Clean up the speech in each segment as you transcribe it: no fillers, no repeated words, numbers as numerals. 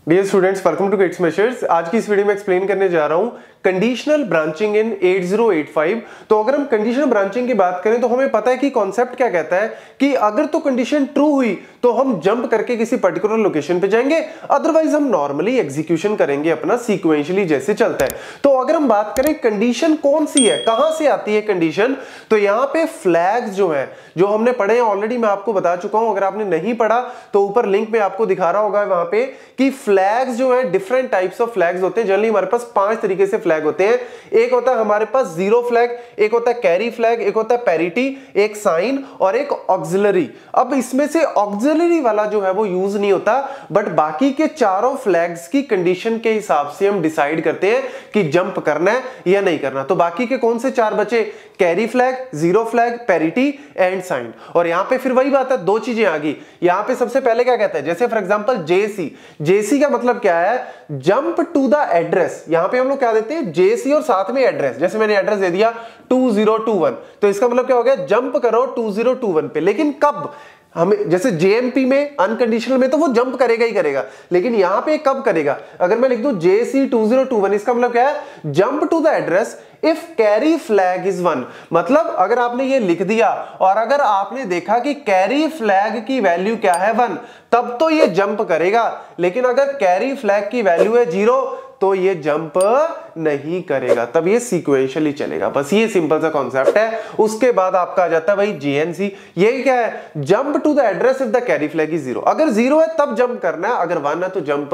Dear students, welcome to kids measures. आज की इस वीडियो में एक्सप्लेन करने जा रहा हूं कंडीशनल ब्रांचिंग इन 8085। तो अगर हम कंडीशनल ब्रांचिंग की बात करें तो हमें पता है कि कॉन्सेप्ट क्या कहता है कि अगर तो कंडीशन ट्रू हुई तो हम जंप करके किसी पर्टिकुलर लोकेशन पे जाएंगे, अदरवाइज हम नॉर्मली एग्जीक्यूशन करेंगे अपना सीक्वेंशियली जैसे चलता है। तो अगर हम बात करें कंडीशन कौन सी है, कहां से आती है कंडीशन, तो यहां पे फ्लैग्स जो है जो हमने पढ़े हैं ऑलरेडी, मैं आपको बता चुका हूं। अगर आपने नहीं पढ़ा तो ऊपर लिंक में आपको दिखा रहा होगा वहां पे कि फ्लैग्स जो है डिफरेंट टाइप्स ऑफ फ्लैग्स होते हैं। जनरली हमारे पास 5 तरीके से फ्लैग होते हैं। एक होता है हमारे पास जीरो फ्लैग, एक होता है कैरी फ्लैग, एक होता है पैरिटी, एक साइन और एक ऑक्सिलरी। अब इसमें से ऑक्सिलरी वाला जो है वो यूज नहीं होता, बट बाकी के चारों फ्लैग्स की कंडीशन के हिसाब से हम डिसाइड करते हैं कि जंप करना है या नहीं करना। तो बाकी के कौन से 4 बचे? Carry flag, zero flag, parity and sign. और यहां पे फिर वही बात है, 2 चीजें आ गई। यहां पे सबसे पहले क्या कहता है, जैसे फॉर एग्जांपल जेसी। जेसी का मतलब क्या है? Jump to the address. यहां पे हम लोग क्या देते हैं? जेसी और साथ में एड्रेस। जैसे मैंने एड्रेस दे दिया 2021, तो इसका मतलब क्या हो गया? जंप करो 2021 पे। लेकिन कब? हमें जैसे जेएमपी में अनकंडीशनल में तो वो जंप करेगा ही करेगा, लेकिन यहां पे कब करेगा? अगर मैं लिख दूं जेसी 2021, इसका मतलब क्या है? Jump to the address if carry flag is 1। मतलब अगर आपने ये लिख दिया और अगर आपने देखा कि कैरी फ्लैग की वैल्यू क्या है 1, तब तो ये जंप करेगा। लेकिन अगर कैरी फ्लैग की वैल्यू है 0 तो ये जंप नहीं करेगा, तब ये सीक्वेंशियली चलेगा। बस ये सिंपल सा कॉन्सेप्ट है। उसके बाद आपका आ जाता है भाई जेएनसी। ये क्या है? Jump to the address if the carry flag is 0। अगर 0 है तब जंप करना है, अगर 1 है तो जंप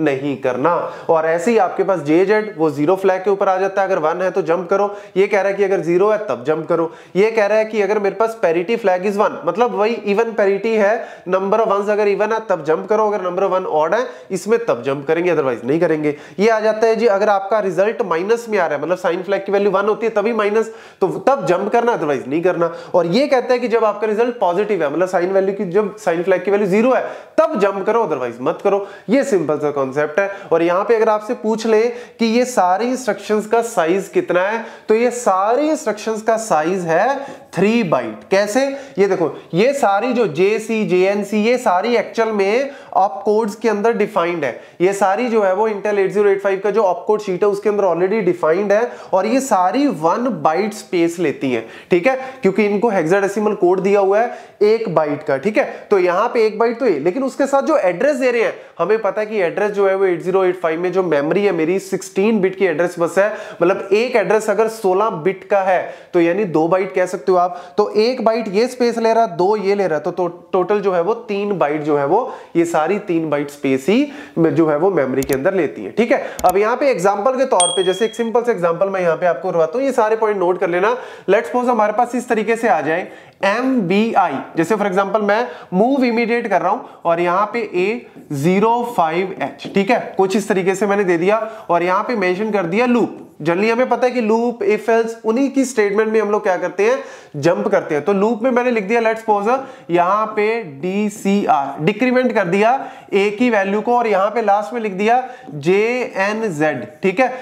नहीं करना। और ऐसे ही आपके पास जेजेड, वो 0 फ्लैग के ऊपर आ जाता है। अगर 1 है तो जंप करो। ये कह रहा है कि अगर 0 है तब जंप करो। ये कह रहा है कि अगर मेरे पास पैरिटी फ्लैग इज 1, मतलब वही इवन पैरिटी है, नंबर ऑफ वंस अगर इवन है तब जंप करो, अगर नंबर ऑफ 1 ऑड है इसमें तब जंप करेंगे, अदरवाइज नहीं करेंगे। ये आ जाता है जी अगर आपका रिजल्ट माइनस में आ रहा है, मतलब साइन फ्लैग की वैल्यू 1 होती है तभी माइनस, तो तब जंप करना, अदरवाइज नहीं करना। और ये कहता है कि जब आपका रिजल्ट पॉजिटिव है, मतलब साइन वैल्यू की, जब साइन फ्लैग की वैल्यू 0 है तब जंप करो, अदरवाइज मत करो। ये सिंपल सा कॉन्सेप्ट है। और यहां पे अगर आपसे पूछ ले कि ये सारी इंस्ट्रक्शंस का साइज कितना है, तो ये सारी इंस्ट्रक्शंस का साइज है 3 बाइट। कैसे? ये देखो, ये सारी जो जेसी, जेएनसी, ये सारी एक्चुअल में ऑप कोड्स के अंदर डिफाइंड है। ये सारी जो है वो इंटेल 8085 का जो ऑप कोड शीट है उसके अंदर ऑलरेडी डिफाइंड है, और ये सारी 1 बाइट स्पेस लेती हैं, ठीक है, क्योंकि इनको हेक्साडेसिमल कोड दिया हुआ है 1 बाइट का, ठीक है। तो यहां पे 1 बाइट तो ये, लेकिन उसके साथ जो एड्रेस दे रहे हैं, हमें पता है कि एड्रेस जो है वो 8085 में जो मेमोरी है मेरी 16 बिट की एड्रेस बस है। मतलब एक एड्रेस अगर 16 बिट का है तो यानी 2 बाइट कह सकते हो आप। तो 1 बाइट ये स्पेस ले रहा, 2 ये ले रहा, तो टोटल जो है वो 3 बाइट जो है वो, ये सारी 3 बाइट स्पेस ही जो है वो मेमोरी के अंदर लेती है, ठीक है। अब यहाँ पे एग्जांपल के तौर पे, जैसे एक सिंपल से एग्जांपल मैं यहाँ पे आपको करवाता हूँ, ये सारे पॉइंट नोट कर लेना। लेट्स सपोज हमारे पास इस तरीके से आ जाए MBI, जैसे फॉर एग्जांपल मैं मूव इमीडिएट कर रहा हूं और यहां पे A05H, ठीक है, कुछ इस तरीके से मैंने दे दिया और यहां पे मेंशन कर दिया लूप। जनरली हमें पता है कि लूप, इफ एल्स, उन्हीं की स्टेटमेंट में हम लोग क्या करते हैं? जंप करते हैं। तो लूप में मैंने लिख दिया लेट्स सपोज यहां पे DCR, डिक्रीमेंट कर दिया A की वैल्यू को, और यहां पे लास्ट में लिख दिया JNZ, ठीक है,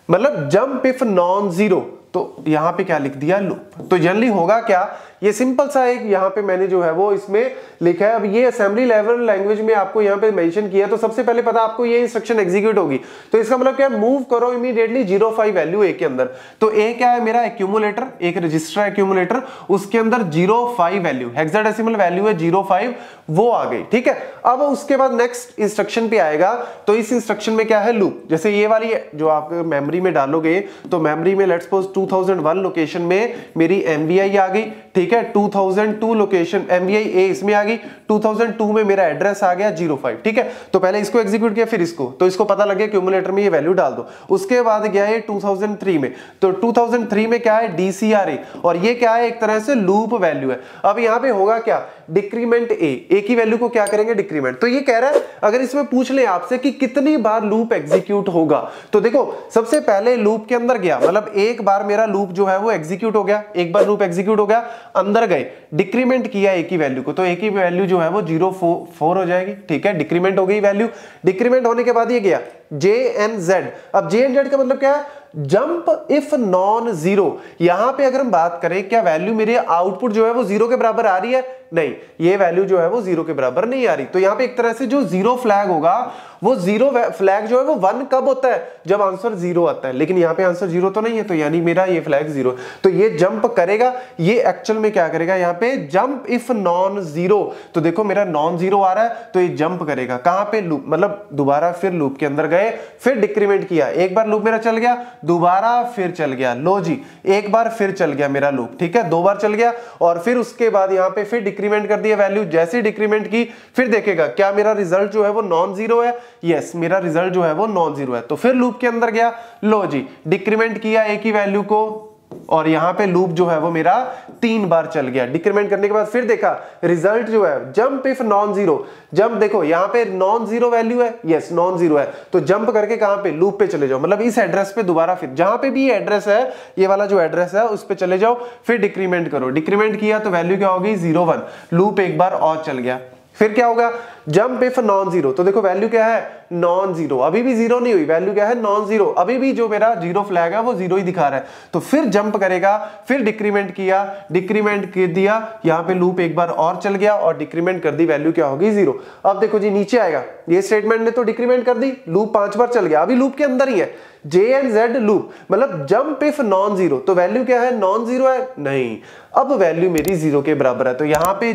मतलब जंप इफ नॉन जीरो। तो यहां पे क्या लिख दिया? लूप। तो जनरली होगा क्या? ये सिंपल सा एक यहाँ पे मैंने जो है वो इसमें लिखा है। अब ये असेंबली लेवल लैंग्वेज में आपको यहाँ पे मेंशन किया, तो सबसे पहले पता आपको ये इंस्ट्रक्शन एग्जीक्यूट होगी। तो इसका मतलब क्या है? मूव करो इमीडिएटली 05 वैल्यू A के अंदर। तो A क्या है मेरा? एक्यूमुलेटर, एक रजिस्टर एक्यूमुलेटर, उसके अंदर 05 वैल्यू, हेक्साडेसिमल वैल्यू है 05, वो आ गई, ठीक है। अब उसके बाद नेक्स्ट इंस्ट्रक्शन पे आएगा, तो इस इंस्ट्रक्शन में क्या है? लूप। जैसे ये वाली जो आप मेमोरी में डालोगे, तो मेमोरी में लेट्स सपोज 2001 लोकेशन में मेरी MBI आ गई, ठीक है, 2002 लोकेशन MBI A इसमें आ गई, 2002 में मेरा एड्रेस आ गया 05, ठीक है। तो पहले इसको एग्जीक्यूट किया, फिर इसको, तो इसको पता लग गया क्यूमुलेटर में ये वैल्यू डाल दो। उसके बाद गया है 2003 में, तो 2003 में क्या है? DCRA, और ये क्या है? एक तरह से लूप वैल्यू है। अब यहाँ पे होगा क्या? डिक्रीमेंट A की वैल्यू को क्या करेंगे? डिक्रीमेंट। तो ये कह रहा है अगर इसमें पूछ ले आपसे कि कितनी बार लूप एग्जीक्यूट होगा, तो देखो सबसे पहले लूप के अंदर गया, मतलब एक बार मेरा लूप जो है वो एग्जीक्यूट हो गया, एक बार लूप एग्जीक्यूट हो गया, अंदर गए, डिक्रीमेंट किया A की वैल्यू को, तो A की वैल्यू जो है वो 04 हो जाएगी, ठीक है, डिक्रीमेंट हो गई वैल्यू। डिक्रीमेंट होने के बाद ये गया JNZ। अब JNZ का मतलब क्या है? Jump if non zero. यहां पे अगर हम बात करें क्या वैल्यू मेरे आउटपुट जो है वो जीरो के बराबर आ रही है? नहीं, ये वैल्यू जो है वो जीरो के बराबर नहीं आ रही। तो यहां पे एक तरह से जो जीरो फ्लैग होगा वो जीरो फ्लैग जो है वो 1 कब होता है? जब आंसर जीरो आता है। लेकिन यहाँ पे आंसर जीरो तो नहीं है, तो यानी मेरा ये फ्लैग जीरो। तो ये जंप करेगा, ये एक्चुअल में क्या करेगा यहाँ पे? Jump if non zero. तो देखो मेरा नॉन जीरो आ रहा है तो ये जंप करेगा कहां पे? लूप, मतलब दोबारा फिर लूप के अंदर गए, फिर डिक्रीमेंट किया, एक बार लूप मेरा चल गया, दोबारा फिर चल गया, लो जी एक बार फिर चल गया मेरा लूप, ठीक है, 2 बार चल गया, और फिर उसके बाद यहाँ पे फिर डिक्रीमेंट कर दिया वैल्यू। जैसे डिक्रीमेंट की फिर देखेगा क्या मेरा रिजल्ट जो है वो नॉन जीरो है? यस, मेरा रिजल्ट जो है वो नॉन जीरो है। तो फिर लूप के अंदर गया, लो जी डिक्रीमेंट किया एक ही वैल्यू को, और यहां पे लूप जो है वो मेरा 3 बार चल गया। डिक्रीमेंट करने के बाद फिर देखा रिजल्ट जो है jump if non zero. Jump देखो यहां पे नॉन जीरो वैल्यू है, यस नॉन जीरो है, तो जंप करके कहां पे? लूप पे चले जाओ, मतलब इस एड्रेस पे दोबारा फिर जहां पे भी ये एड्रेस है, ये वाला जो एड्रेस है उस पे चले जाओ, फिर डिक्रीमेंट करो। डिक्रीमेंट किया तो वैल्यू क्या होगी? 0 1। लूप एक बार और चल गया, फिर क्या होगा? Jump if non zero. तो देखो वैल्यू क्या है? Non zero. अभी भी जीरो नहीं हुई, वैल्यू क्या है? Non zero. अभी भी जो मेरा जीरो फ्लैग है वो जीरो ही दिखा रहा है। तो फिर जंप करेगा, फिर डिक्रीमेंट किया, डिक्रीमेंट कर दिया, यहां पे लूप एक बार और चल गया और डिक्रीमेंट कर दी, वैल्यू क्या होगी? 0। अब देखो जी नीचे आएगा, ये स्टेटमेंट ने तो डिक्रीमेंट कर दी, लूप 5 बार चल गया, अभी लूप के अंदर ही है, जे एंड जेड लूप, मतलब जंप इफ नॉन जीरो। तो वैल्यू क्या है? नॉन जीरो है? नहीं, अब वैल्यू मेरी 0 के बराबर है। तो यहां पे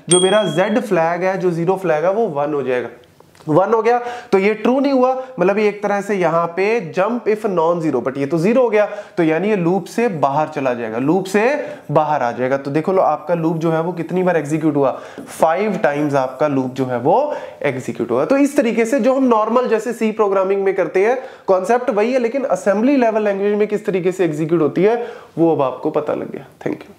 जो मेरा जेड फ्लैग है, जो जीरो फ्लैग है, वो 1 हो जाएगा। 1 हो गया तो ये ट्रू नहीं हुआ, मतलब ये एक तरह से यहाँ पे jump if non zero, but ये तो 0 हो गया, तो यानी ये लूप से बाहर चला जाएगा, लूप से बाहर आ जाएगा। तो देखो लो आपका लूप जो है वो कितनी बार एग्जीक्यूट हुआ? 5 टाइम्स आपका लूप जो है वो एग्जीक्यूट हुआ। तो इस तरीके से जो हम नॉर्मल जैसे सी प्रोग्रामिंग में करते हैं, कॉन्सेप्ट वही है, लेकिन असेंबली लेवल लैंग्वेज में किस तरीके से एग्जीक्यूट होती है वो अब आपको पता लग गया। Thank you.